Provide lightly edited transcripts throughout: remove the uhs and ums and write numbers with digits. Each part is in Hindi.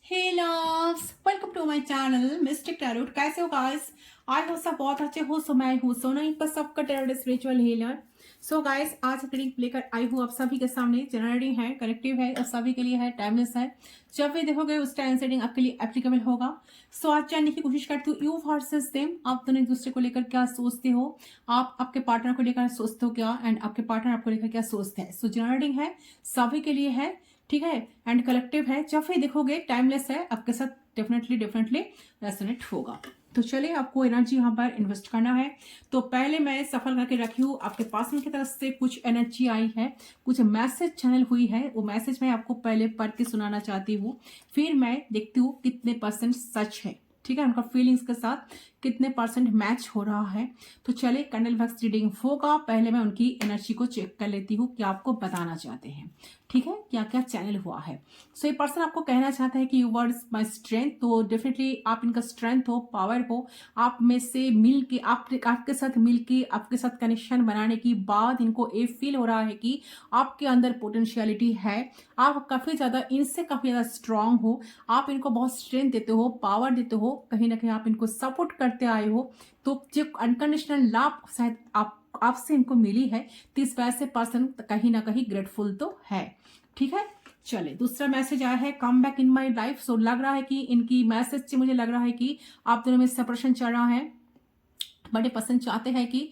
Hey loves, welcome to my channel mystic tarot. कैसे हो गाइस? आई हो सब बहुत अच्छे हो। सो मैं हूँ सोना, पर सबका tarot spiritual healer. So guys, आज रीडिंग लेकर आई हूँ आप सभी के सामने। जनरली है, कलेक्टिव है और सभी के लिए है, टाइमलेस है। जब भी देखोगे उस टाइम सेटिंग आपके लिए एप्लीकेबल होगा। सो आज जानने की कोशिश करती हूँ यू वर्सेस देम, आप दोनों एक दूसरे को लेकर क्या सोचते हो, आप आपके पार्टनर को लेकर सोचते हो क्या, एंड आपके पार्टनर आपको लेकर क्या सोचते हैं। सो जनरली है, सभी के लिए है, ठीक है, एंड कलेक्टिव है। जब भी देखोगे टाइमलेस है, आपके साथ डेफिनेटली डेफिनेटली रेजोनेट होगा। तो चलिए, आपको एनर्जी यहाँ पर इन्वेस्ट करना है। तो पहले मैं सफल करके रखी हूँ, आपके पास में की तरफ से कुछ एनर्जी आई है, कुछ मैसेज चैनल हुई है। वो मैसेज मैं आपको पहले पढ़ के सुनाना चाहती हूँ, फिर मैं देखती हूँ कितने परसेंट सच है, ठीक है, उनका फीलिंग्स के साथ कितने परसेंट मैच हो रहा है। तो चलिए, कैंडल वैक्स रीडिंग होगा। पहले मैं उनकी एनर्जी को चेक कर लेती हूँ कि आपको बताना चाहते हैं, ठीक है, क्या क्या चैनल हुआ है। सो ये पर्सन आपको कहना चाहता है कि यू वर्ड्स माई स्ट्रेंथ। तो डेफिनेटली आप इनका स्ट्रेंथ हो, पावर हो, आप में से मिल के आपके साथ मिल के आपके साथ कनेक्शन बनाने के बाद इनको ये फील हो रहा है कि आपके अंदर पोटेंशियलिटी है। आप काफी ज्यादा इनसे काफी ज्यादा स्ट्रांग हो, आप इनको बहुत स्ट्रेंथ देते हो, पावर देते हो, कहीं ना कहीं आप इनको सपोर्ट करते आए हो। तो जो अनकंडीशनल लाभ शायद आपसे इनको मिली है, तो इस वजह से पर्सन कहीं ना कहीं ग्रेटफुल तो है, ठीक है। चले, दूसरा मैसेज आया है, come back in my life. सो लग रहा है कि इनकी मैसेज से मुझे लग रहा है कि आप दोनों में सेपरेशन चल रहा है। बड़े पर्सन चाहते हैं कि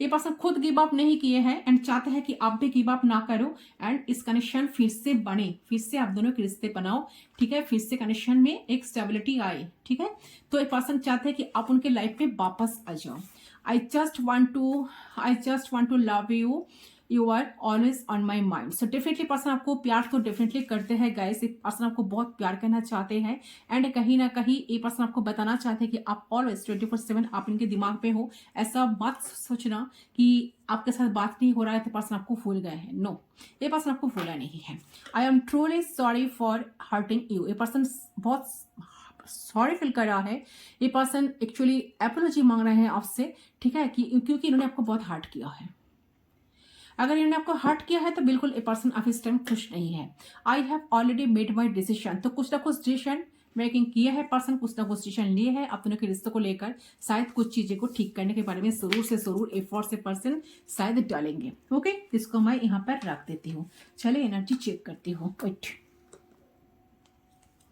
ये पर्सन खुद गिव अप नहीं किए हैं एंड चाहते हैं कि आप भी गिव अप ना करो, एंड इस कनेक्शन फिर से बने, फिर से आप दोनों के रिश्ते बनाओ, ठीक है, फिर से कनेक्शन में एक स्टेबिलिटी आए, ठीक है। तो ये पर्सन चाहते हैं कि आप उनके लाइफ में वापस आ जाओ। I just want to love you, you are always on my mind. So definitely person आपको प्यार तो डेफिनेटली करते हैं गाइस, ये पर्सन आपको बहुत प्यार करना चाहते हैं, एंड कहीं ना कहीं ये पर्सन आपको बताना चाहते हैं कि आप ऑलवेज 24/7 आप इनके दिमाग पे हो। ऐसा मत सोचना कि आपके साथ बात नहीं हो रहा है तो पर्सन आपको भूल गए हैं। नो, ये पर्सन आपको भूला नहीं है। I am truly sorry for hurting you. ये पर्सन बहुत सॉरी फील कर रहा है। ये पर्सन एक्चुअली एपोलॉजी मांग रहे हैं आपसे, ठीक है, कि क्योंकि इन्होंने आपको बहुत हर्ट किया है। अगर इन्होंने आपको हर्ट किया है तो बिल्कुल ए पर्सन आप इस टाइम खुश नहीं है। I have already made my decision. तो कुछ ना कुछ डिसीजन मेकिंग किया है पर्सन, कुछ ना कुछ डिसीजन लिए है अपनों के रिश्तों को लेकर। शायद कुछ चीजें को ठीक करने के बारे में जरूर से जरूर एफर्ट से पर्सन शायद डालेंगे। ओके, इसको मैं यहाँ पर रख देती हूँ। चले, एनर्जी चेक करती हूँ। वेट,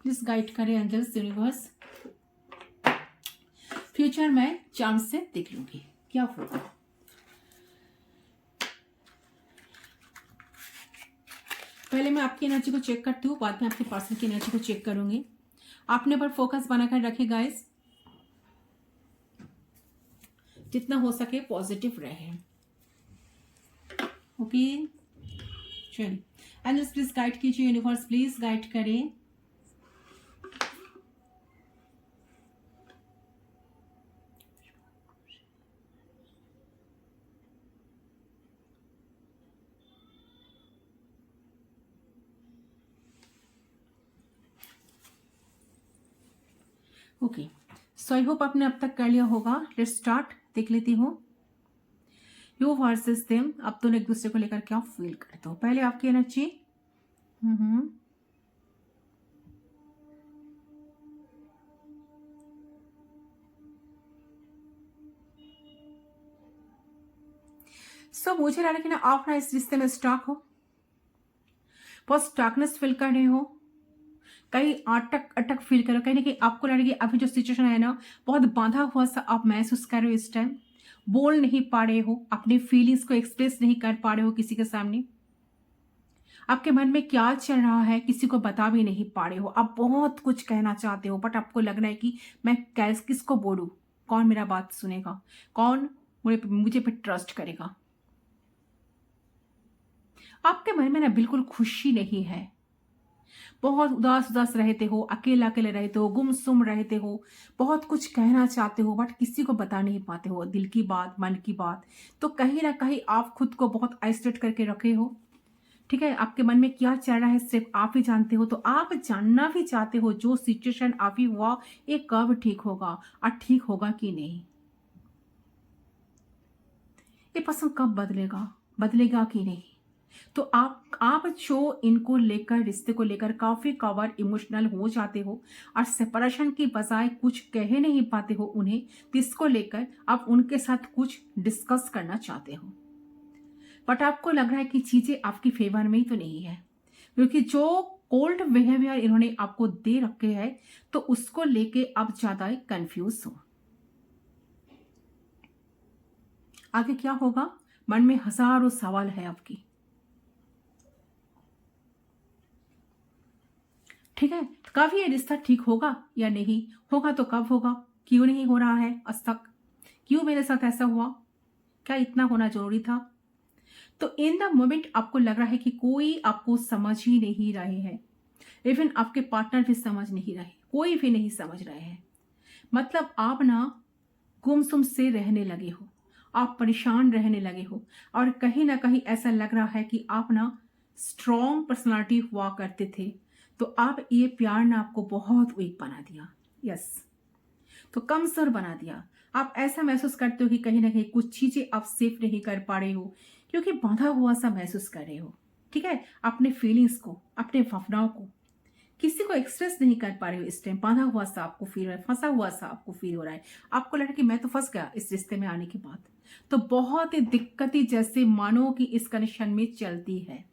प्लीज गाइड करें एंजल्स, यूनिवर्स। फ्यूचर में चांस से देख लूंगी क्या होगा। पहले मैं आपकी एनर्जी को चेक करती हूँ, बाद में आपके पर्सन की एनर्जी को चेक करूंगी। आपने पर फोकस बनाकर रखे गाइस, जितना हो सके पॉजिटिव रहे। ओके, चलिए, एंजल्स प्लीज गाइड कीजिए, यूनिवर्स प्लीज गाइड करें। ओके, सो आई होप आपने अब तक कर लिया होगा। लेट्स स्टार्ट, देख लेती हूँ यू वर्सेस देम, आप दोनों एक दूसरे को लेकर क्या फील करते हो। पहले आपकी एनर्जी। सो मुझे लग रहा है कि ना आप ना इस रिश्ते में स्टॉक हो, बहुत स्टॉकनेस फील कर रहे हो, कहीं अटक अटक फील कर रहे हो, कहीं ना कहीं आपको लग रहा है कि अभी जो सिचुएशन है ना, बहुत बांधा हुआ सा आप महसूस कर रहे हो। इस टाइम बोल नहीं पा रहे हो, अपनी फीलिंग्स को एक्सप्रेस नहीं कर पा रहे हो किसी के सामने। आपके मन में क्या चल रहा है किसी को बता भी नहीं पा रहे हो। आप बहुत कुछ कहना चाहते हो, बट आपको लग रहा है कि मैं किसको बोलूं, कौन मेरा बात सुनेगा, कौन मुझे पे ट्रस्ट करेगा। आपके मन में ना बिल्कुल खुशी नहीं है, बहुत उदास उदास रहते हो, अकेला अकेले रहते हो, गुमसुम रहते हो, बहुत कुछ कहना चाहते हो बट किसी को बता नहीं पाते हो दिल की बात, मन की बात। तो कहीं ना कहीं आप खुद को बहुत आइसोलेट करके रखे हो, ठीक है। आपके मन में क्या चल रहा है सिर्फ आप ही जानते हो। तो आप जानना भी चाहते हो जो सिचुएशन आप ही हुआ ये कब ठीक होगा और ठीक होगा कि नहीं, ये पसंद कब बदलेगा, बदलेगा कि नहीं। तो आप जो इनको लेकर, रिश्ते को लेकर काफ़ी कवर इमोशनल हो जाते हो और सेपरेशन की बजाय कुछ कह नहीं पाते हो उन्हें, तो इसको लेकर आप उनके साथ कुछ डिस्कस करना चाहते हो। बट आपको लग रहा है कि चीज़ें आपकी फेवर में ही तो नहीं है, क्योंकि जो कोल्ड बिहेवियर इन्होंने आपको दे रखे हैं, तो उसको लेके आप ज़्यादा कंफ्यूज हो। आगे क्या होगा? मन में हजारों सवाल है आपकी। ठीक है, कभी ये रिश्ता ठीक होगा या नहीं होगा? तो कब होगा? क्यों नहीं हो रहा है आज तक? क्यों मेरे साथ ऐसा हुआ? क्या इतना होना जरूरी था? तो इन द मोमेंट आपको लग रहा है कि कोई आपको समझ ही नहीं रहे हैं, इवन आपके पार्टनर भी समझ नहीं रहे, कोई भी नहीं समझ रहे हैं। मतलब आप ना गुमसुम से रहने लगे हो, आप परेशान रहने लगे हो, और कहीं ना कहीं ऐसा लग रहा है कि आप ना स्ट्रॉन्ग पर्सनालिटी हुआ करते थे, तो आप ये प्यार ने आपको बहुत वीक बना दिया। यस, तो कमजोर बना दिया। आप ऐसा महसूस करते हो कि कहीं ना कहीं कुछ चीजें आप सेफ नहीं कर पा रहे हो, क्योंकि बांधा हुआ सा महसूस कर रहे हो। ठीक है, अपने फीलिंग्स को, अपने भावनाओं को किसी को एक्सप्रेस नहीं कर पा रहे हो। इस टाइम बांधा हुआ सा आपको फील हो रहा है, फंसा हुआ सा आपको फील हो रहा है। आपको लग रहा है कि मैं तो फंस गया इस रिश्ते में आने के बाद। तो बहुत ही दिक्कतें जैसे मानो कि इस कनेक्शन में चलती है,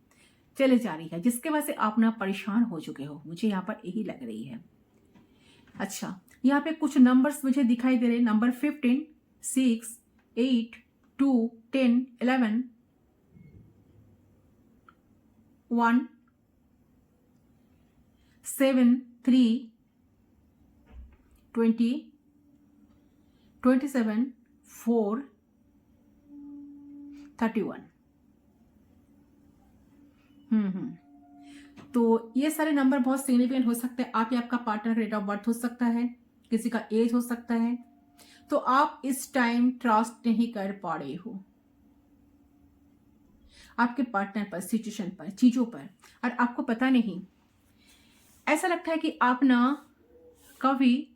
चले जा रही है, जिसके वजह से आप ना परेशान हो चुके हो, मुझे यहाँ पर यही लग रही है। अच्छा, यहाँ पे कुछ नंबर्स मुझे दिखाई दे रहे हैं। नंबर 15, 6, 8, 2, 10, 11, 1, 7, 3, 20, 27, 4, 31। तो ये सारे नंबर बहुत सिग्निफिकेंट हो सकते हैं। आप या आपका पार्टनर का डेट ऑफ बर्थ हो सकता है, किसी का एज हो सकता है। तो आप इस टाइम ट्रस्ट नहीं कर पा रहे हो आपके पार्टनर पर, सिचुएशन पर, चीजों पर, और आपको पता नहीं। ऐसा लगता है कि आप ना कभी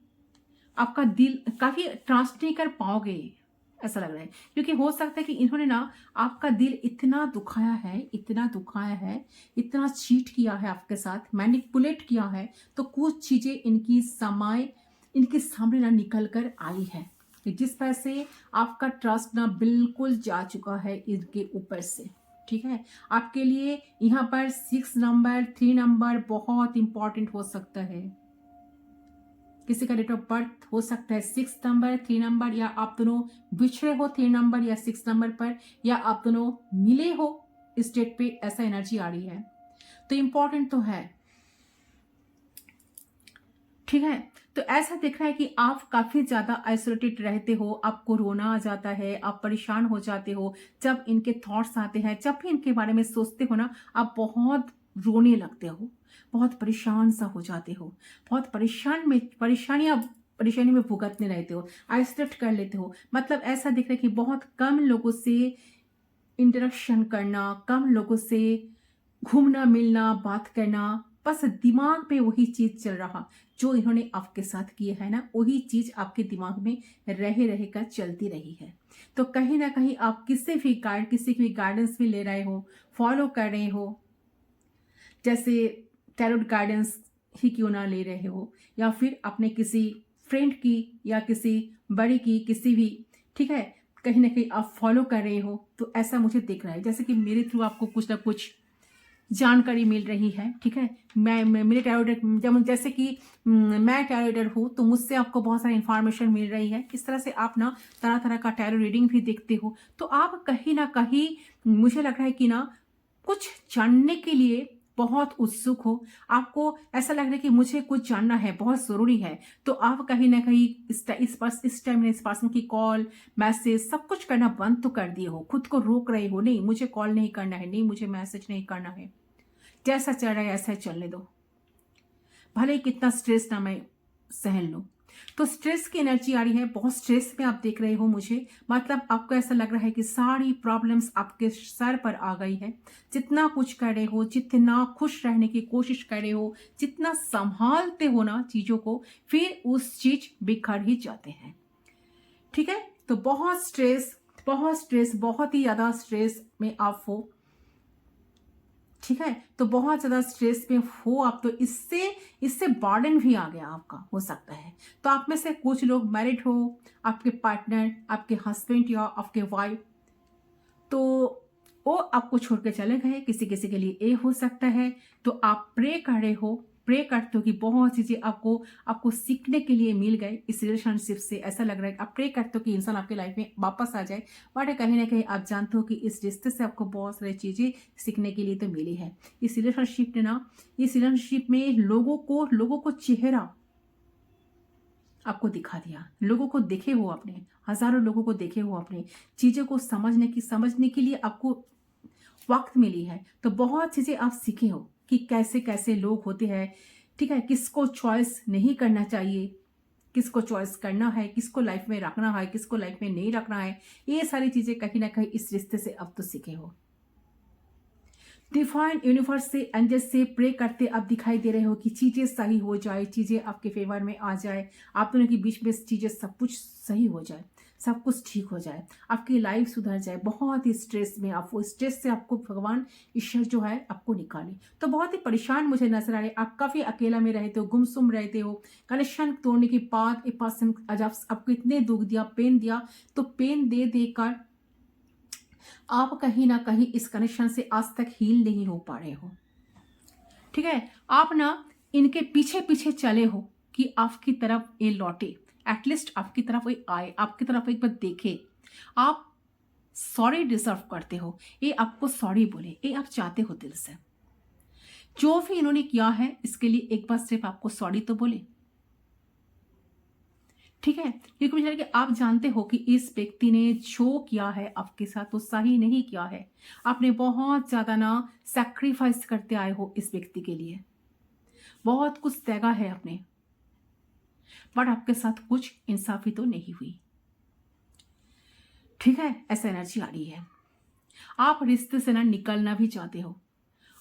आपका दिल काफी ट्रस्ट नहीं कर पाओगे, ऐसा लग रहा है। क्योंकि हो सकता है कि इन्होंने ना आपका दिल इतना दुखाया है, इतना दुखाया है, इतना चीट किया है आपके साथ, मैनिपुलेट किया है, तो कुछ चीजें इनके सामने ना निकल कर आई है, जिस वजह से आपका ट्रस्ट ना बिल्कुल जा चुका है इनके ऊपर से। ठीक है, आपके लिए यहाँ पर 6 नंबर, 3 नंबर बहुत इंपॉर्टेंट हो सकता है। किसी का डेट ऑफ बर्थ हो सकता है 6 नंबर, 3 नंबर, या आप दोनों बिछड़े हो 3 नंबर या 6 नंबर पर, या आप दोनों मिले हो इस डेट पे, ऐसा एनर्जी आ रही है। तो इंपॉर्टेंट तो है। ठीक है, तो ऐसा दिख रहा है कि आप काफी ज्यादा आइसोलेटेड रहते हो, आपको रोना आ जाता है, आप परेशान हो जाते हो जब इनके थॉट्स आते हैं, जब भी इनके बारे में सोचते हो ना, आप बहुत रोने लगते हो, बहुत परेशान सा हो जाते हो, बहुत परेशानी में भुगतने रहते हो, आइसोलेट कर लेते हो। मतलब ऐसा दिख रहा है कि बहुत कम लोगों से इंटरेक्शन करना, कम लोगों से घूमना मिलना, बात करना, बस दिमाग पे वही चीज चल रहा जो इन्होंने आपके साथ किए है ना, वही चीज आपके दिमाग में रहे कर चलती रही है। तो कहीं ना कहीं आप किसी की भी गाइडेंस भी ले रहे हो, फॉलो कर रहे हो, जैसे टैरोट गाइडेंस ही क्यों ना ले रहे हो, या फिर अपने किसी फ्रेंड की या किसी बड़ी की, किसी भी, ठीक है, कहीं ना कहीं आप फॉलो कर रहे हो। तो ऐसा मुझे दिख रहा है जैसे कि मेरे थ्रू आपको कुछ ना कुछ जानकारी मिल रही है। ठीक है, मेरे टैरो, जैसे कि मैं टैरो रीडर हूँ, तो मुझसे आपको बहुत सारी इंफॉर्मेशन मिल रही है। इस तरह से आप ना तरह तरह का टैरो रीडिंग भी देखते हो, तो आप कहीं ना कहीं, मुझे लग रहा है कि ना कुछ जानने के लिए बहुत उत्सुक हो। आपको ऐसा लग रहा है कि मुझे कुछ जानना है, बहुत जरूरी है। तो आप कहीं ना कहीं इस टाइम इस पर्सन की कॉल, मैसेज सब कुछ करना बंद तो कर दिए हो, खुद को रोक रहे हो, नहीं मुझे कॉल नहीं करना है, नहीं मुझे मैसेज नहीं करना है, जैसा चल रहा है ऐसा ही चलने दो, भले ही कितना स्ट्रेस ना मैं सहन लूं। तो स्ट्रेस की एनर्जी आ रही है, बहुत स्ट्रेस में आप देख रहे हो मुझे। मतलब आपको ऐसा लग रहा है कि सारी प्रॉब्लम्स आपके सर पर आ गई है। जितना कुछ कर रहे हो, जितना खुश रहने की कोशिश कर रहे हो, जितना संभालते हो ना चीजों को, फिर उस चीज बिखर ही जाते हैं। ठीक है, तो बहुत स्ट्रेस, बहुत ही ज्यादा स्ट्रेस में आप हो। ठीक है, तो बहुत ज़्यादा स्ट्रेस में हो आप, तो इससे इससे बर्डन भी आ गया आपका, हो सकता है। तो आप में से कुछ लोग मैरिड हो, आपके पार्टनर, आपके हस्बैंड या आपके वाइफ, तो वो आपको छोड़ के चले गए, किसी किसी के लिए ये हो सकता है। तो आप प्रे कर रहे हो, प्रे करते हो कि बहुत चीज़ें आपको आपको सीखने के लिए मिल गए इस रिलेशनशिप से। ऐसा लग रहा है, आप प्रे करते हो कि इंसान आपके लाइफ में वापस आ जाए, बट कहीं ना कहीं आप जानते हो कि इस रिश्ते से आपको बहुत सारी चीज़ें सीखने के लिए तो मिली है। इस रिलेशनशिप ने ना, इस रिलेशनशिप में लोगों को चेहरा आपको दिखा दिया, लोगों को देखे हो आपने, हजारों लोगों को देखे हो आपने, चीज़ों को समझने के लिए आपको वक्त मिली है। तो बहुत चीज़ें आप सीखे हो कि कैसे कैसे लोग होते हैं, ठीक है, किसको चॉइस नहीं करना चाहिए, किसको चॉइस करना है, किसको लाइफ में रखना है, किसको लाइफ में नहीं रखना है। ये सारी चीज़ें कहीं ना कहीं इस रिश्ते से अब तो सीखे हो। डिवाइन यूनिवर्स से, एंजल से प्रे करते अब दिखाई दे रहे हो कि चीज़ें सही हो जाए, चीज़ें आपके फेवर में आ जाए, आप दोनों के बीच में चीज़ें सब कुछ सही हो जाए, सब कुछ ठीक हो जाए, आपकी लाइफ सुधर जाए। बहुत ही स्ट्रेस में, आप वो स्ट्रेस से आपको भगवान ईश्वर जो है आपको निकाले। तो बहुत ही परेशान मुझे नजर आ रहे, आप काफ़ी अकेला में रहते हो, गुमसुम रहते हो। कनेक्शन तोड़ने के बाद ए पर्सन आपको इतने दुख दिया, पेन दिया, तो पेन दे देकर आप कहीं ना कहीं इस कनेक्शन से आज तक हील नहीं हो पा रहे हो। ठीक है, आप ना इनके पीछे पीछे चले हो कि आपकी तरफ ये लौटे, एटलीस्ट आपकी तरफ ये आए, आपकी तरफ एक बार देखे। आप सॉरी डिजर्व करते हो, ये आपको सॉरी बोले, ये आप चाहते हो दिल से। जो भी इन्होंने किया है इसके लिए एक बार सिर्फ आपको सॉरी तो बोले, ठीक है, क्योंकि मुझे लगा कि आप जानते हो कि इस व्यक्ति ने जो किया है आपके साथ वो सही नहीं किया है। आपने बहुत ज्यादा ना सैक्रिफाइस करते आए हो इस व्यक्ति के लिए, बहुत कुछ त्यागा है आपने, बट आपके साथ कुछ इंसाफी तो नहीं हुई। ठीक है, ऐसा एनर्जी आ रही है। आप रिश्ते से ना निकलना भी चाहते हो,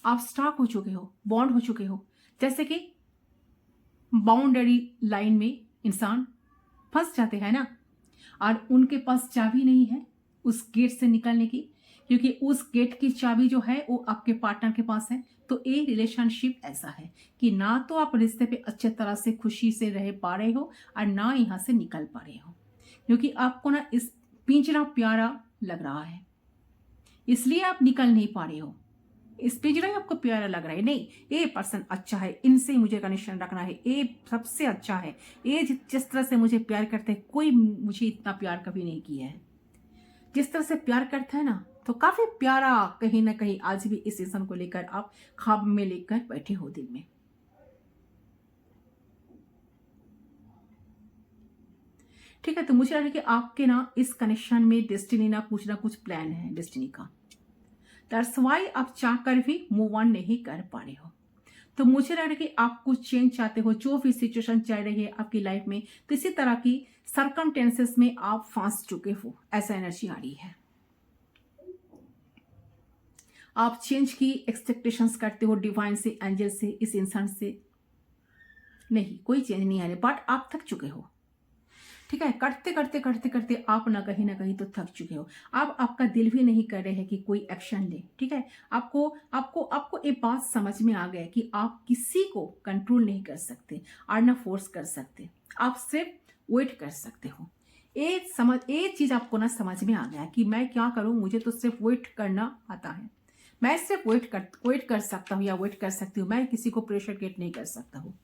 आप स्टॉक हो चुके हो, बॉन्ड हो चुके हो, जैसे कि बाउंड्री लाइन में इंसान फंस जाते हैं ना, और उनके पास चाबी नहीं है उस गेट से निकलने की, क्योंकि उस गेट की चाबी जो है वो आपके पार्टनर के पास है। तो ये रिलेशनशिप ऐसा है कि ना तो आप रिश्ते पे अच्छे तरह से खुशी से रह पा रहे हो और ना यहाँ से निकल पा रहे हो, क्योंकि आपको ना इस पिंजरा प्यारा लग रहा है, इसलिए आप निकल नहीं पा रहे हो। इस पिंजरा ही आपको प्यारा लग रहा है, नहीं ये पर्सन अच्छा है, इनसे मुझे कनेक्शन रखना है, ये सबसे अच्छा है, ये जिस तरह से मुझे प्यार करते हैं कोई मुझे इतना प्यार कभी नहीं किया है, जिस तरह से प्यार करता है ना, तो काफी प्यारा। कहीं ना कहीं आज भी इस इंसान को लेकर आप ख्वाब में लेकर बैठे हो दिल में। ठीक है, तो मुझे लग रहा है कि आपके ना इस कनेक्शन में डेस्टिनी ना कुछ प्लान है डेस्टिनी का, दैट्स वाई आप चाहकर भी मूव ऑन नहीं कर पा रहे हो। तो मुझे लग रहा है कि आप कुछ चेंज चाहते हो, जो भी सिचुएशन चल रही है आपकी लाइफ में, तो इसी तरह की सरकमटेंसेस में आप फंस चुके हो, ऐसा एनर्जी आ रही है। आप चेंज की एक्सपेक्टेशंस करते हो डिवाइन से, एंजल से, इस इंसान से, नहीं कोई चेंज नहीं आ रही, बट आप थक चुके हो। ठीक है, करते करते करते करते आप ना कहीं तो थक चुके हो। अब आपका दिल भी नहीं कर रहे हैं कि कोई एक्शन ले। ठीक है, आपको आपको आपको एक बात समझ में आ गया कि आप किसी को कंट्रोल नहीं कर सकते और ना फोर्स कर सकते, आप सिर्फ वेट कर सकते हो। एक चीज आपको ना समझ में आ गया कि मैं क्या करूं, मुझे तो सिर्फ वेट करना आता है, मैं सिर्फ वेट कर सकता हूँ या वेट कर सकती हूँ, मैं किसी को प्रेशर क्रिएट नहीं कर सकता हूँ।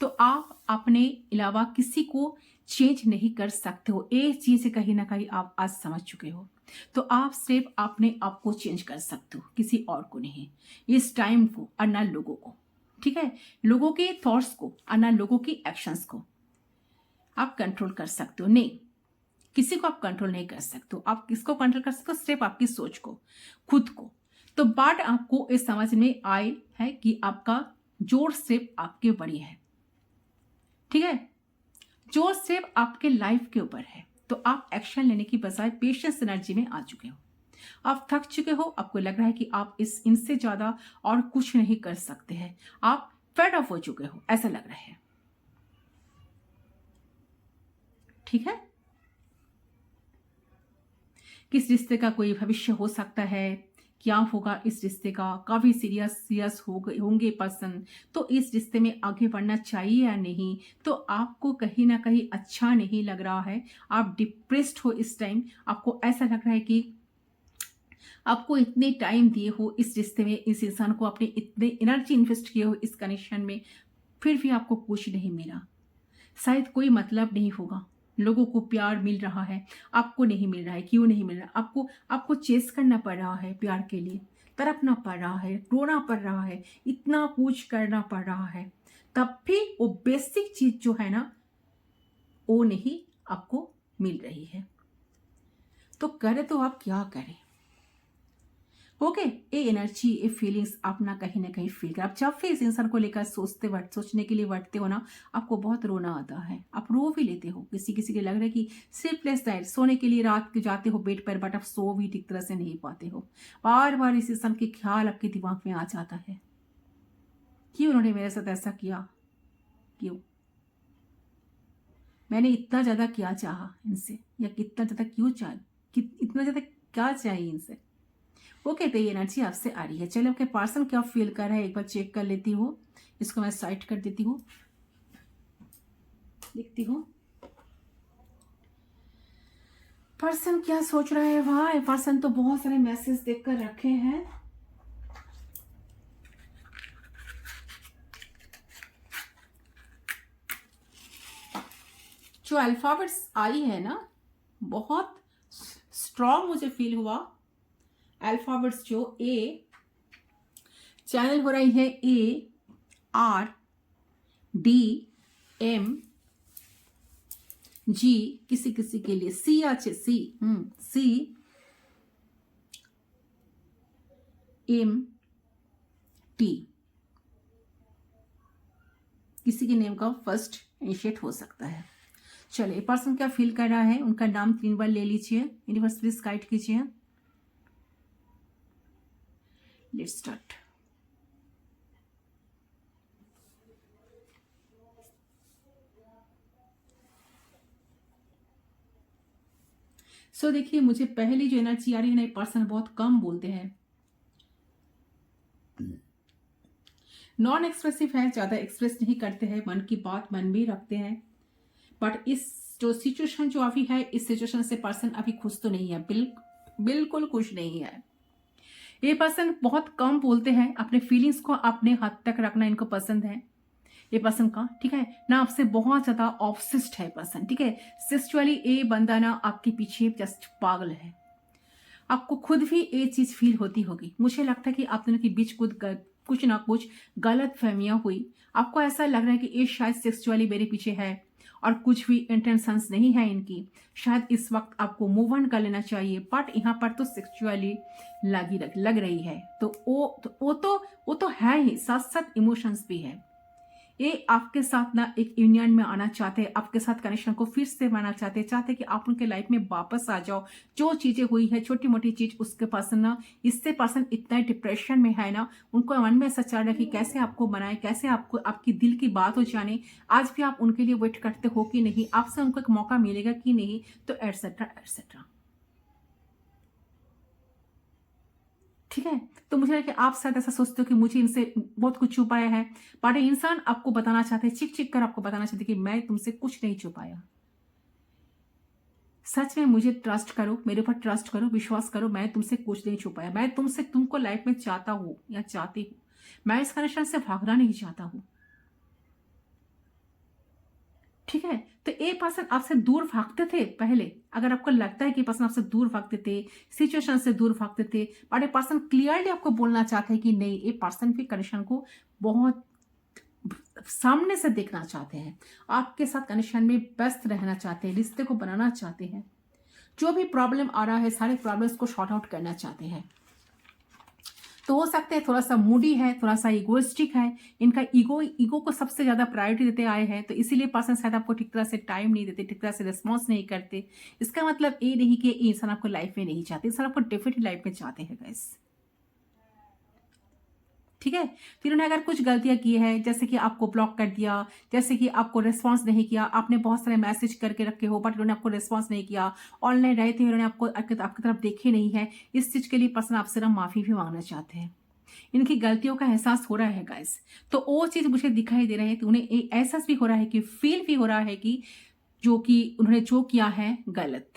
तो आप अपने अलावा किसी को चेंज नहीं कर सकते हो, एक चीज कहीं ना कहीं आप आज समझ चुके हो। तो आप सिर्फ अपने आप को चेंज कर सकते हो, किसी और को नहीं, इस टाइम को और ना लोगों को। ठीक है, लोगों के थॉट्स को और ना लोगों की एक्शंस को आप कंट्रोल कर सकते हो, नहीं किसी को आप कंट्रोल नहीं कर सकते हो। आप किसको कंट्रोल कर सकते हो, सिर्फ आपकी सोच को, खुद को। तो बात आपको इस समझ में आए है कि आपका जोर सिर्फ आपके बड़ी है। ठीक है, जो सिर्फ आपके लाइफ के ऊपर है। तो आप एक्शन लेने की बजाय पेशेंस एनर्जी में आ चुके हो, आप थक चुके हो, आपको लग रहा है कि आप इनसे ज्यादा और कुछ नहीं कर सकते हैं, आप फेड ऑफ हो चुके हो, ऐसा लग रहा है। ठीक है, किस रिश्ते का कोई भविष्य हो सकता है, क्या होगा इस रिश्ते का, काफ़ी सीरियस होंगे पर्सन, तो इस रिश्ते में आगे बढ़ना चाहिए या नहीं। तो आपको कहीं ना कहीं अच्छा नहीं लग रहा है, आप डिप्रेस्ड हो इस टाइम, आपको ऐसा लग रहा है कि आपको इतने टाइम दिए हो इस रिश्ते में, इस इंसान को आपने इतने एनर्जी इन्वेस्ट किए हो इस कनेक्शन में, फिर भी आपको कुछ नहीं मिला। शायद कोई मतलब नहीं होगा, लोगों को प्यार मिल रहा है, आपको नहीं मिल रहा है। क्यों नहीं मिल रहा? आपको आपको चेस करना पड़ रहा है प्यार के लिए, तड़पना पड़ रहा है, रोना पड़ रहा है, इतना कुछ करना पड़ रहा है, तब भी वो बेसिक चीज जो है ना वो नहीं आपको मिल रही है। तो करे तो आप क्या करें? ओके, ये एनर्जी, ये फीलिंग्स आप ना कहीं फील कर, आप जब भी इस इंसान को लेकर सोचने के लिए बैठते हो ना, आपको बहुत रोना आता है, आप रो भी लेते हो। किसी किसी के लग रहा है कि स्लीपलेस नाइट, सोने के लिए रात के जाते हो बेड पर, बट आप सो भी ठीक तरह से नहीं पाते हो। बार बार इस इंसान के ख्याल आपके दिमाग में आ जाता है, क्यों उन्होंने मेरे साथ ऐसा किया, क्यों मैंने इतना ज्यादा क्या चाहा इनसे, या कितना ज्यादा क्यों इतना ज्यादा क्या चाहिए इनसे। ओके, तो ये एनर्जी आपसे आ रही है। चलो, आपके पर्सन क्या फील कर रहा है एक बार चेक कर लेती हूँ। इसको मैं साइड कर देती हूँ, देखती हूँ पर्सन क्या सोच रहा है। वाह, पर्सन तो बहुत सारे मैसेज देखकर रखे हैं। जो अल्फाबेट्स आई है ना, बहुत स्ट्रॉन्ग मुझे फील हुआ। अल्फाबेट्स जो ए चैनल हो रही है, A R D M G, किसी किसी के लिए सी আছে, सी एम टी, किसी के नेम का फर्स्ट इनिशिएट हो सकता है। चलिए, पर्सन क्या फील कर रहा है, उनका नाम 3 बार ले लीजिए, यूनिवर्स प्लीज गाइड कीजिए। Let's start. सो देखिए, मुझे पहली जो एनर्जी आ रही है ना, पर्सन बहुत कम बोलते हैं, नॉन एक्सप्रेसिव है, ज्यादा एक्सप्रेस नहीं करते हैं, मन की बात मन में रखते हैं। बट इस जो सिचुएशन जो अभी है, इस सिचुएशन से पर्सन अभी खुश तो नहीं है, बिल्कुल खुश नहीं है। ये पर्सन बहुत कम बोलते हैं, अपने फीलिंग्स को अपने हद तक रखना इनको पसंद है ये पर्सन का, ठीक है ना। आपसे बहुत ज्यादा ऑब्सेस्ड है पर्सन, ठीक है। सेक्सुअली ये बंदा ना आपके पीछे जस्ट पागल है। आपको खुद भी ये चीज फील होती होगी। मुझे लगता है कि आप दोनों के बीच कुछ ना कुछ गलत फहमियां हुई। आपको ऐसा लग रहा है कि ये शायद सेक्सुअली मेरे पीछे है और कुछ भी इंटेंशंस नहीं है इनकी। शायद इस वक्त आपको मूव ऑन कर लेना चाहिए, बट यहाँ पर तो सेक्सुअली लग रही है। तो वो तो है ही, साथ साथ इमोशंस भी है। ये आपके साथ ना एक यूनियन में आना चाहते हैं, आपके साथ कनेक्शन को फिर से बनाना चाहते कि आप उनके लाइफ में वापस आ जाओ। जो चीजें हुई है छोटी मोटी चीज, उसके पास ना, इससे पर्सन इतना डिप्रेशन में है ना, उनको मन में ऐसा चल रहा है कि कैसे आपको बनाए, कैसे आपको आपकी दिल की बात हो जाने। आज भी आप उनके लिए वेट करते हो कि नहीं, आपसे उनको एक मौका मिलेगा कि नहीं, तो एटसेट्रा एटसेट्रा, ठीक है। तो मुझे लगा कि आप शायद ऐसा सोचते हो कि मुझे इनसे बहुत कुछ छुपाया है, बट इंसान आपको बताना चाहते हैं, चिक चिक कर आपको बताना चाहते कि मैं तुमसे कुछ नहीं छुपाया। सच में मुझे ट्रस्ट करो, मेरे ऊपर ट्रस्ट करो, विश्वास करो, मैं तुमसे कुछ नहीं छुपाया। मैं तुमको लाइफ में चाहता हूं या चाहती हूँ। मैं इस कनेक्शन से भागना नहीं चाहता हूं, ठीक है। तो ये पर्सन आपसे दूर भागते थे पहले, अगर आपको लगता है कि पर्सन आपसे दूर भागते थे, सिचुएशन से दूर भागते थे, बट ये पर्सन क्लियरली आपको बोलना चाहते हैं कि नहीं, ये पर्सन भी कनेक्शन को बहुत सामने से देखना चाहते हैं, आपके साथ कनेक्शन में व्यस्त रहना चाहते हैं, रिश्ते को बनाना चाहते हैं। जो भी प्रॉब्लम आ रहा है, सारे प्रॉब्लम्स को शॉर्ट आउट करना चाहते हैं। तो हो सकते हैं थोड़ा सा मूडी है, थोड़ा सा इगोइस्टिक है, इनका ईगो को सबसे ज्यादा प्रायोरिटी देते आए हैं। तो इसीलिए पर्सन शायद आपको ठीक तरह से टाइम नहीं देते, ठीक तरह से रिस्पॉन्स नहीं करते। इसका मतलब ये नहीं कि ये इंसान आपको लाइफ में नहीं चाहते, इंसान आपको डेफिनेटली लाइफ में चाहते हैं गाइस, ठीक है। तो इन्होंने अगर कुछ गलतियां की है, जैसे कि आपको ब्लॉक कर दिया, जैसे कि आपको रिस्पॉन्स नहीं किया, आपने बहुत सारे मैसेज करके रखे हो बट इन्होंने आपको रिस्पॉन्स नहीं किया, ऑनलाइन रहे थे इन्होंने आपकी तरफ देखे नहीं है, इस चीज के लिए पर्सन आपसे ना माफी भी मांगना चाहते हैं। इनकी गलतियों का एहसास हो रहा है गाइस, तो वो चीज मुझे दिखाई दे रहा है, तो उन्हें एहसास भी हो रहा है कि फील भी हो रहा है कि जो कि उन्होंने जो किया है गलत।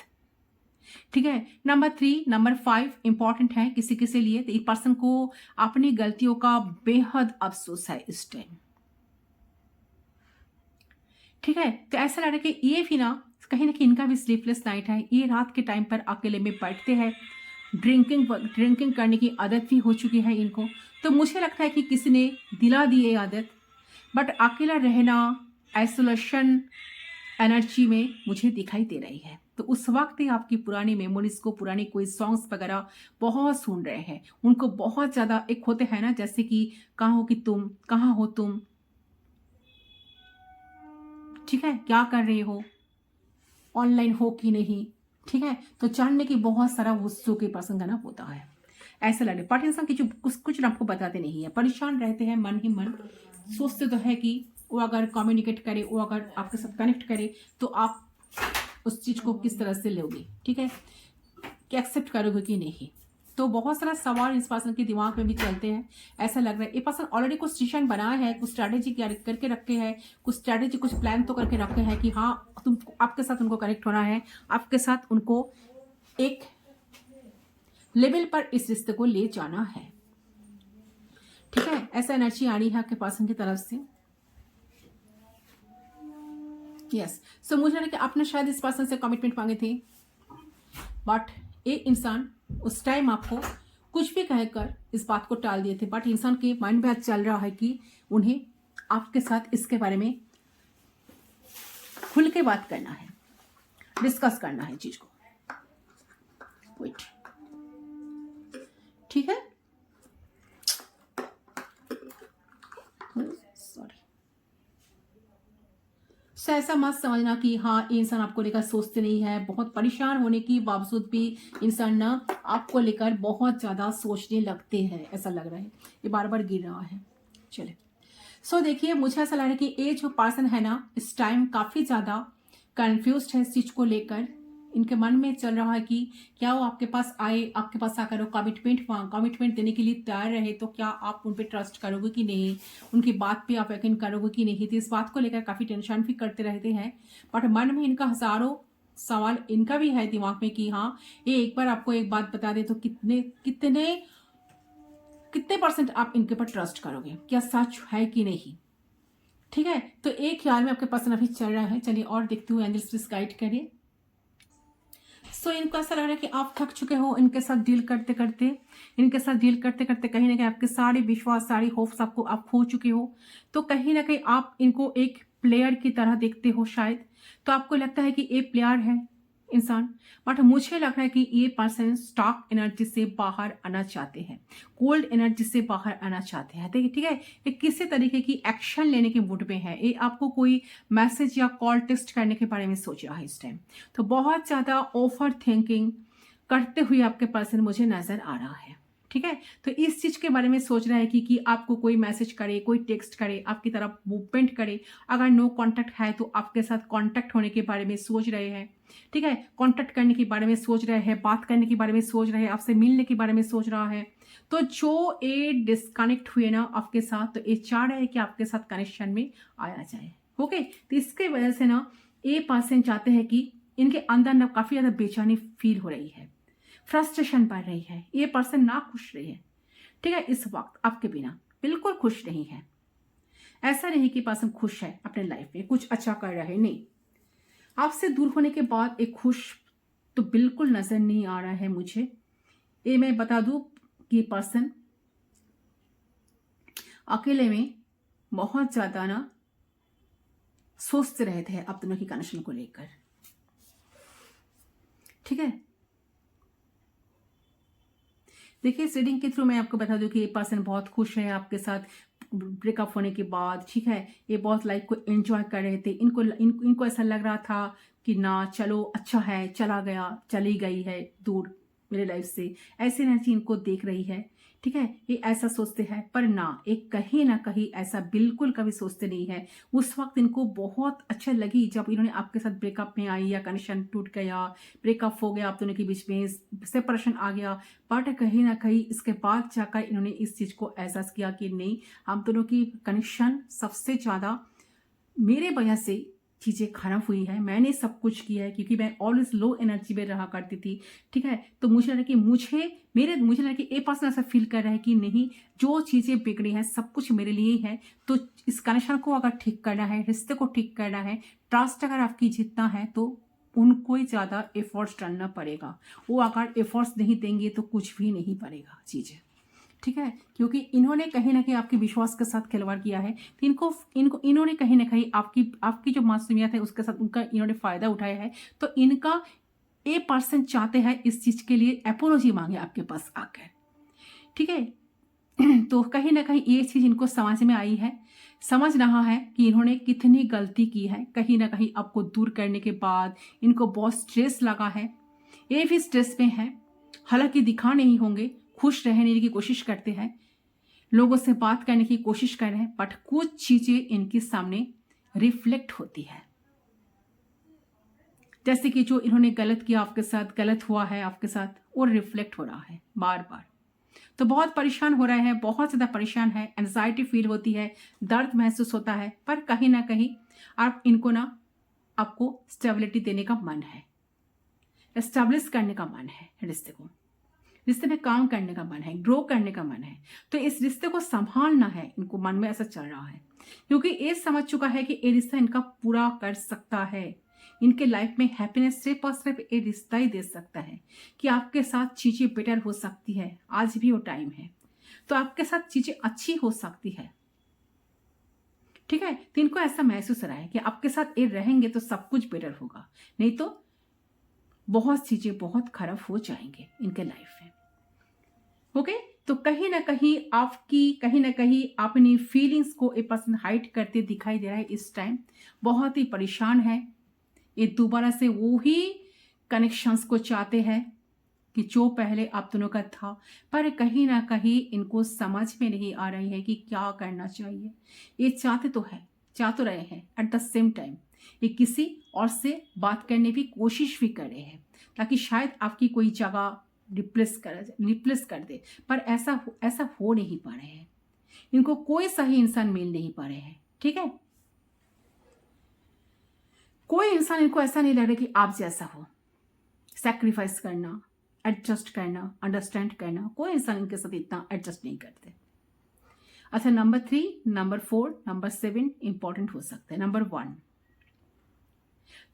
ठीक है। नंबर 5 इंपॉर्टेंट है किसी किसी लिए, तो एक पर्सन को अपनी गलतियों का बेहद अफसोस है इस टाइम। ठीक है। तो ऐसा लग रहा है कि ये भी ना कहीं ना कहीं इनका भी स्लीपलेस नाइट है। ये रात के टाइम पर अकेले में बैठते हैं, ड्रिंकिंग करने की आदत भी हो चुकी है इनको। तो मुझे लगता है कि किसी ने दिला दी ये आदत, बट अकेला रहना, आइसोलेशन एनर्जी में मुझे दिखाई दे रही है। तो उस वक्त ही आपकी पुरानी मेमोरीज को, पुरानी कोई सॉन्ग्स वगैरह बहुत सुन रहे हैं, उनको बहुत ज़्यादा एक होते हैं ना, जैसे कि कहाँ हो कि तुम, कहाँ हो तुम, ठीक है, क्या कर रहे हो, ऑनलाइन हो कि नहीं, ठीक है। तो जानने की बहुत सारा उत्सुक के पसंद ना होता है, ऐसा लगे। बट इंसान की जो कुछ आपको बताते नहीं है, परेशान रहते हैं मन ही मन, सोचते तो है कि वो अगर कम्युनिकेट करे, वो अगर आपके साथ कनेक्ट करे तो आप उस चीज को किस तरह से लोगे, ठीक है, कि एक्सेप्ट करोगे कि नहीं। तो बहुत सारा सवाल इस पर्सन के दिमाग में भी चलते हैं। ऐसा लग रहा है ये पर्सन ऑलरेडी कुछ डिसीजन बनाया है, कुछ स्ट्रैटेजी करके रखे हैं, कुछ स्ट्रैटेजी, कुछ प्लान तो करके रखे हैं कि हाँ तुम आपके साथ उनको कनेक्ट होना है, आपके साथ उनको एक लेवल पर इस रिश्ते को ले जाना है। ठीक है। ऐसा एनर्जी आ रही है आपके पर्सन की तरफ से। यस। सो मुझे लगा कि आपने शायद इस पर्सन से कमिटमेंट मांगे थे, बट ये इंसान उस टाइम आपको कुछ भी कहकर इस बात को टाल दिए थे, बट इंसान के माइंड में आज चल रहा है कि उन्हें आपके साथ इसके बारे में खुल के बात करना है, डिस्कस करना है चीज को। वेट, ठीक है, सॉरी। सो ऐसा मत समझना कि हाँ ये इंसान आपको लेकर सोचते नहीं है, बहुत परेशान होने की बावजूद भी इंसान ना आपको लेकर बहुत ज्यादा सोचने लगते हैं, ऐसा लग रहा है। ये बार बार गिर रहा है। चले। सो देखिए, मुझे ऐसा लग रहा है कि ये जो पर्सन है ना इस टाइम काफी ज्यादा कंफ्यूज्ड है इस चीज को लेकर। इनके मन में चल रहा है कि क्या वो आपके पास आए, आपके पास आकर कमिटमेंट देने के लिए तैयार रहे, तो क्या आप उन पे ट्रस्ट करोगे कि नहीं, उनकी बात पे आप यकीन करोगे कि नहीं। तो इस बात को लेकर काफी टेंशन भी करते रहते हैं, बट मन में इनका हजारों सवाल इनका भी है दिमाग में कि हाँ ये एक बार आपको एक बात बता दे तो कितने परसेंट आप इनके पर ट्रस्ट करोगे, क्या सच है कि नहीं। ठीक है। तो एक ख्याल में आपके पर्सन अभी चल रहा है। चलिए और देखते हुए एंजल्स प्लीज गाइड करिए। सो इनको ऐसा लग रहा है कि आप थक चुके हो इनके साथ डील करते करते, कहीं ना कहीं आपके सारे विश्वास, सारी होप्स आपको आप खो चुके हो। तो कहीं ना कहीं आप इनको एक प्लेयर की तरह देखते हो शायद, तो आपको लगता है कि ये प्लेयर है इंसान, बट मुझे लग रहा है कि ये पर्सन स्टॉक एनर्जी से बाहर आना चाहते हैं, कोल्ड एनर्जी से बाहर आना चाहते हैं। ठीक है। ये किसी तरीके की एक्शन लेने के मूड में है, ये आपको कोई मैसेज या कॉल टेक्स्ट करने के बारे में सोच रहा है इस टाइम। तो बहुत ज्यादा ओवर थिंकिंग करते हुए आपके पर्सन मुझे नजर आ रहा है। ठीक है। तो इस चीज के बारे में सोच रहा है कि आपको कोई मैसेज करे, कोई टेक्स्ट करे, आपकी तरफ मूवमेंट करे, अगर नो कांटेक्ट है तो आपके साथ कांटेक्ट होने के बारे में सोच रहे हैं। ठीक है। कांटेक्ट करने के बारे में सोच रहे हैं, बात करने के बारे में सोच रहे हैं, आपसे मिलने के बारे में सोच रहा है। तो जो ये डिस्कनेक्ट हुए ना आपके साथ, तो ये चाह रहे हैं कि आपके साथ कनेक्शन में आया जाए। ओके। तो इसके वजह से ना ये पर्सन चाहते हैं कि इनके अंदर ना काफी ज्यादा बेचैनी फील हो रही है, फ्रस्ट्रेशन बढ़ रही है, ये पर्सन ना खुश रही है। ठीक है। इस वक्त आपके बिना बिल्कुल खुश नहीं है। ऐसा नहीं कि पर्सन खुश है अपने लाइफ में, कुछ अच्छा कर रहा है, नहीं। आपसे दूर होने के बाद एक खुश तो बिल्कुल नजर नहीं आ रहा है मुझे। ये मैं बता दूं कि पर्सन अकेले में बहुत ज्यादा ना सोचते रहते हैं आप दोनों की कनेक्शन को लेकर। ठीक है। देखिए, इस रीडिंग के थ्रू मैं आपको बता दूं कि ये पर्सन बहुत खुश है आपके साथ ब्रेकअप होने के बाद। ठीक है। ये बहुत लाइफ को एंजॉय कर रहे थे, इनको ऐसा लग रहा था कि ना चलो अच्छा है, चला गया, चली गई है दूर मेरे लाइफ से, ऐसी एनर्जी इनको देख रही है। ठीक है, ये ऐसा सोचते हैं, पर ना, एक कहीं ना कहीं ऐसा बिल्कुल कभी सोचते नहीं है। उस वक्त इनको बहुत अच्छा लगी जब इन्होंने आपके साथ ब्रेकअप में आई, या कनेक्शन टूट गया, ब्रेकअप हो गया, आप दोनों के बीच में सेपरेशन आ गया, बट कहीं ना कहीं इसके बाद जाकर इन्होंने इस चीज़ को एहसास किया कि नहीं, हम दोनों की कनेक्शन सबसे ज़्यादा मेरे वजह से चीज़ें खराब हुई है, मैंने सब कुछ किया है, क्योंकि मैं ऑलवेज लो एनर्जी में रहा करती थी। ठीक है, तो मुझे लगा कि मुझे लगा कि ए पर्सन ऐसा फील कर रहा है कि नहीं, जो चीज़ें बिगड़ी हैं सब कुछ मेरे लिए ही है। तो इस कनेक्शन को अगर ठीक करना है, रिश्ते को ठीक करना है, ट्रस्ट अगर आपकी जीतना है, तो उनको ही ज़्यादा एफर्ट्स डालना पड़ेगा। वो अगर एफर्ट्स नहीं देंगे तो कुछ भी नहीं पड़ेगा चीज़ें। ठीक है, क्योंकि इन्होंने कहीं ना कहीं आपके विश्वास के साथ खिलवाड़ किया है, तो इन्होंने कहीं ना कहीं आपकी जो मासूमियत है उसके साथ उनका इन्होंने फायदा उठाया है। तो इनका ए पर्सन चाहते हैं इस चीज के लिए एपोलॉजी मांगे आपके पास आकर। ठीक है, तो कहीं ना कहीं ये चीज इनको समझ में आई है, समझ रहा है कि इन्होंने कितनी गलती की है। कहीं ना कहीं आपको दूर करने के बाद इनको बहुत स्ट्रेस लगा है, ये भी स्ट्रेस में है। हालांकि दिखा नहीं होंगे, खुश रहने की कोशिश करते हैं, लोगों से बात करने की कोशिश कर रहे हैं, बट कुछ चीजें इनके सामने रिफ्लेक्ट होती है। जैसे कि जो इन्होंने गलत किया आपके साथ, गलत हुआ है आपके साथ, वो रिफ्लेक्ट हो रहा है बार बार। तो बहुत परेशान हो रहे हैं, बहुत ज़्यादा परेशान है, एंजाइटी फील होती है, दर्द महसूस होता है, पर कहीं ना कहीं आपको स्टेबिलिटी देने का मन है, एस्टेब्लिश करने का मन है, रिश्ते में काम करने का मन है, ग्रो करने का मन है। तो इस रिश्ते को संभालना है, इनको मन में ऐसा चल रहा है, क्योंकि ये समझ चुका है कि ये रिश्ता इनका पूरा कर सकता है, इनके लाइफ में हैप्पीनेस सिर्फ और सिर्फ ये रिश्ता ही दे सकता है, कि आपके साथ चीजें बेटर हो सकती है। आज भी वो टाइम है, तो आपके साथ चीजें अच्छी हो सकती है। ठीक है, तो इनको ऐसा महसूस हो रहा है कि आपके साथ ये रहेंगे तो सब कुछ बेटर होगा, नहीं तो बहुत चीजें बहुत खराब हो जाएंगे इनके लाइफ में। ओके, तो कहीं ना कहीं अपनी फीलिंग्स को ए पर्सन हाइड करते दिखाई दे रहा है इस टाइम, बहुत ही परेशान है। ये दोबारा से वो ही कनेक्शंस को चाहते हैं कि जो पहले आप दोनों का था, पर कहीं ना कहीं इनको समझ में नहीं आ रही है कि क्या करना चाहिए। ये चाह तो रहे हैं, एट द सेम टाइम ये किसी और से बात करने की कोशिश भी कर रहे हैं, ताकि शायद आपकी कोई जगह रिप्लेस कर दे, पर ऐसा हो नहीं पा रहे हैं। इनको कोई सही इंसान मिल नहीं पा रहे हैं। ठीक है, कोई इंसान इनको ऐसा नहीं लग रहा कि आप जैसा हो, सैक्रिफाइस करना, एडजस्ट करना, अंडरस्टैंड करना, कोई इंसान इनके साथ इतना एडजस्ट नहीं करते। अच्छा, नंबर 3, नंबर 4, नंबर 7 इंपॉर्टेंट हो सकते हैं। नंबर 1,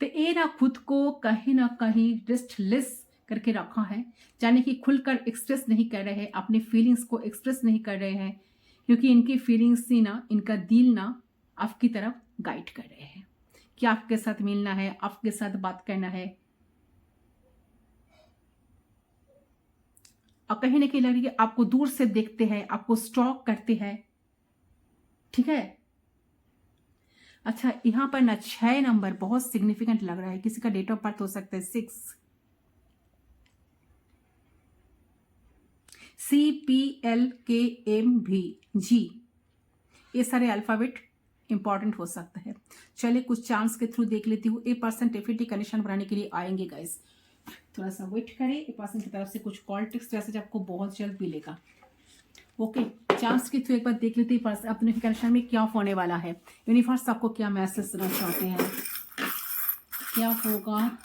तो ये ना खुद को कहीं ना कहीं रेस्टलेस करके रखा है, यानी कि खुलकर एक्सप्रेस नहीं कर रहे हैं, अपनी फीलिंग्स को एक्सप्रेस नहीं कर रहे हैं, क्योंकि इनकी फीलिंग्स ही ना, इनका दिल ना आपकी तरफ गाइड कर रहे हैं कि आपके साथ मिलना है, आपके साथ बात करना है। और कहीं ना कहीं लग रही है कि आपको दूर से देखते हैं, आपको स्टॉक करते हैं। ठीक है, अच्छा, यहां पर ना 6 नंबर बहुत सिग्निफिकेंट लग रहा है। किसी का डेट ऑफ बर्थ हो सकता है 6, CPLKMVG, ये सारे अल्फाबेट इंपॉर्टेंट हो सकता है। चलिए कुछ चांस के थ्रू देख लेती हूँ। ए पर्सन डेफिनेटली कनेक्शन बनाने के लिए आएंगे गाइस, थोड़ा सा वेट करें। ए पर्सन की तरफ से कुछ कॉल टेक्स्ट मैसेज आपको बहुत जल्द मिलेगा। ओके, चांस के थ्रू एक बार देख लेते हैं अपने कनेक्शन में क्या होने वाला है, यूनिवर्स आपको क्या मैसेज देना चाहते हैं, क्या होगा।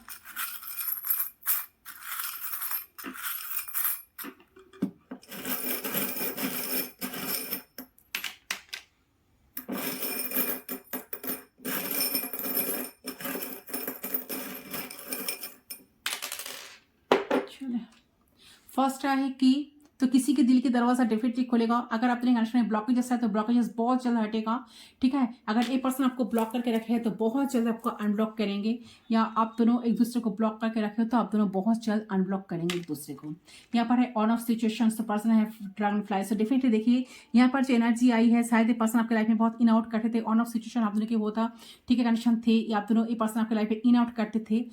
फर्स्ट है कि तो किसी के दिल के दरवाजा डेफिनेटली खुलेगा। अगर अपने कनेक्शन में ब्लॉकेजेस है तो ब्लॉकेजेस बहुत जल्द हटेगा। ठीक है, अगर एक पर्सन आपको ब्लॉक करके रखे हैं तो बहुत जल्द आपको अनब्लॉक करेंगे, या आप दोनों एक दूसरे को ब्लॉक करके रखे हो तो आप दोनों बहुत जल्द अनब्लॉक करेंगे एक दूसरे को। यहाँ पर है ऑन ऑफ सिचुएशन, तो पर्सन है ड्रैगन फ्लाई। सो डेफिनेटली देखिए यहाँ पर जो एनर्जी आई है, शायद ये पर्सन आपके लाइफ में बहुत इन आउट करते थे। ऑन ऑफ सिचुएशन आप दोनों के वो था, ठीक है, कनेक्शन थे, या आप दोनों ये पर्सन आपके लाइफ में इन आउट करते थे।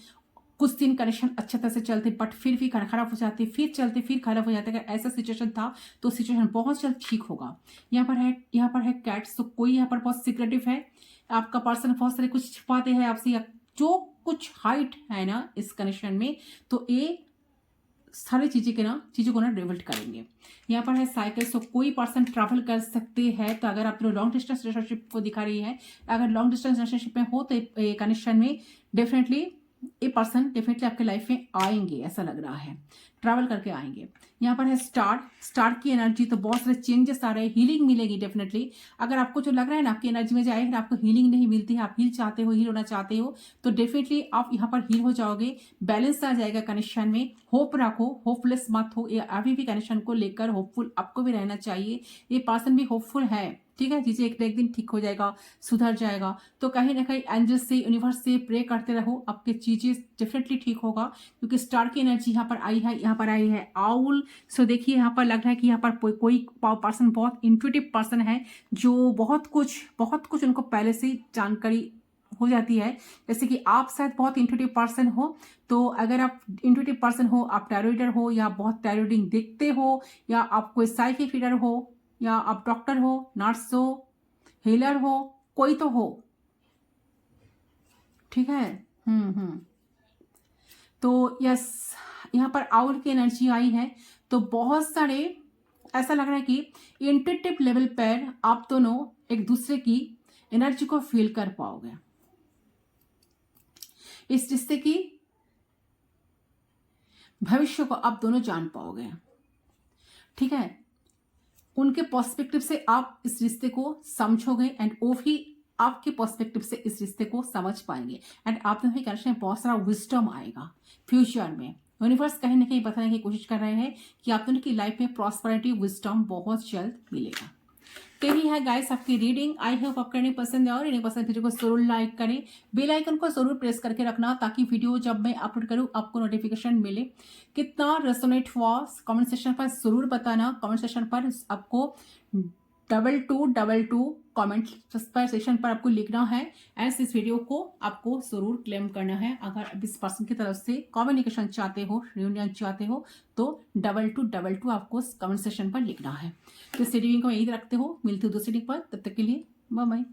कुछ दिन कनेक्शन अच्छा तरह से चलते बट फिर भी खराब हो जाते, फिर चलते फिर खराब हो जाते। अगर ऐसा सिचुएशन था तो सिचुएशन बहुत जल्द ठीक होगा। यहाँ पर है कैट्स, तो कोई यहाँ पर बहुत सिक्रेटिव है, आपका पर्सन बहुत सारे कुछ छिपाते हैं आपसे, या जो कुछ हाइट है ना इस कनेक्शन में, तो ये सारी चीज़ों को ना रिवल्ट करेंगे। यहाँ पर है साइकिल, तो कोई पर्सन ट्रैवल कर सकते हैं। तो अगर आप लॉन्ग डिस्टेंस रिलेशनशिप को दिखा रही है, अगर लॉन्ग डिस्टेंस रिलेशनशिप में हो तो कनेक्शन में डेफिनेटली ये पर्सन डेफिनेटली आपके लाइफ में आएंगे, ऐसा लग रहा है, ट्रैवल करके आएंगे। यहाँ पर है स्टार की एनर्जी, तो बहुत सारे चेंजेस आ रहे हैं, हीलिंग मिलेगी डेफिनेटली। अगर आपको जो लग रहा है ना आपकी एनर्जी में जाए आपको हीलिंग नहीं मिलती है, आप हील चाहते हो, हील होना चाहते हो, तो डेफिनेटली आप यहाँ पर हील हो जाओगे, बैलेंस आ जाएगा कनेक्शन में। होप रखो, होपलेस मत हो, ये अभी भी कनेक्शन को लेकर होपफुल आपको भी रहना चाहिए। ये पर्सन भी होपफुल है, ठीक है, चीजें एक दिन ठीक हो जाएगा, सुधर जाएगा। तो कहीं ना कहीं एंजल से, यूनिवर्स से प्रे करते रहो, आपके चीजें डेफिनेटली ठीक होगा, क्योंकि स्टार की एनर्जी यहाँ पर आई है। यहाँ पर आई है आउल, सो देखिए यहाँ पर लग रहा है कि यहाँ पर कोई पर्सन बहुत इंट्यूटिव पर्सन है, जो बहुत कुछ उनको पहले से जानकारी हो जाती है। जैसे कि आप शायद बहुत इंट्यूटिव पर्सन हो, तो अगर आप इंट्यूटिव पर्सन हो, आप टैरो रीडर हो, या बहुत टैरो रीडिंग देखते हो, या आप कोई साइकिक रीडर हो, या आप डॉक्टर हो, नर्स हो, हीलर हो, कोई तो हो, ठीक है। तो यस, यहाँ पर आउल की एनर्जी आई है, तो बहुत सारे ऐसा लग रहा है कि इंट्यूटिव लेवल पर आप दोनों एक दूसरे की एनर्जी को फील कर पाओगे, इस रिश्ते की भविष्य को आप दोनों जान पाओगे, ठीक है। उनके पर्सपेक्टिव से आप इस रिश्ते को समझोगे एंड वो भी आपके पर्सपेक्टिव से इस रिश्ते को समझ पाएंगे, एंड आप दोनों के कनेक्शन में बहुत सारा विजडम आएगा फ्यूचर में। यूनिवर्स कहीं ना कहीं बताने की कोशिश कर रहे हैं कि आप दोनों की लाइफ में प्रॉस्पेरिटी, विजडम बहुत जल्द मिलेगा। तो यही है गाइस आपकी रीडिंग। आई होप आपको रीडिंग पसंद है, और रीडिंग पसंद वीडियो को जरूर लाइक करें, बेल आइकन को जरूर प्रेस करके रखना, ताकि वीडियो जब मैं अपलोड करूं आपको नोटिफिकेशन मिले। कितना रेजोनेट हुआ कमेंट सेक्शन पर जरूर बताना। कमेंट सेक्शन पर आपको 2222 कमेंट पर सेक्शन पर आपको लिखना है, एंड इस वीडियो को आपको जरूर क्लेम करना है। अगर इस पर्सन की तरफ से कम्युनिकेशन चाहते हो, रियूनियन चाहते हो, तो 2222 आपको कमेंट सेक्शन पर लिखना है। तो इस रीडिंग को यही रखते हो, मिलते हो दूसरी रीडिंग पर, तब तक के लिए बाय बाय।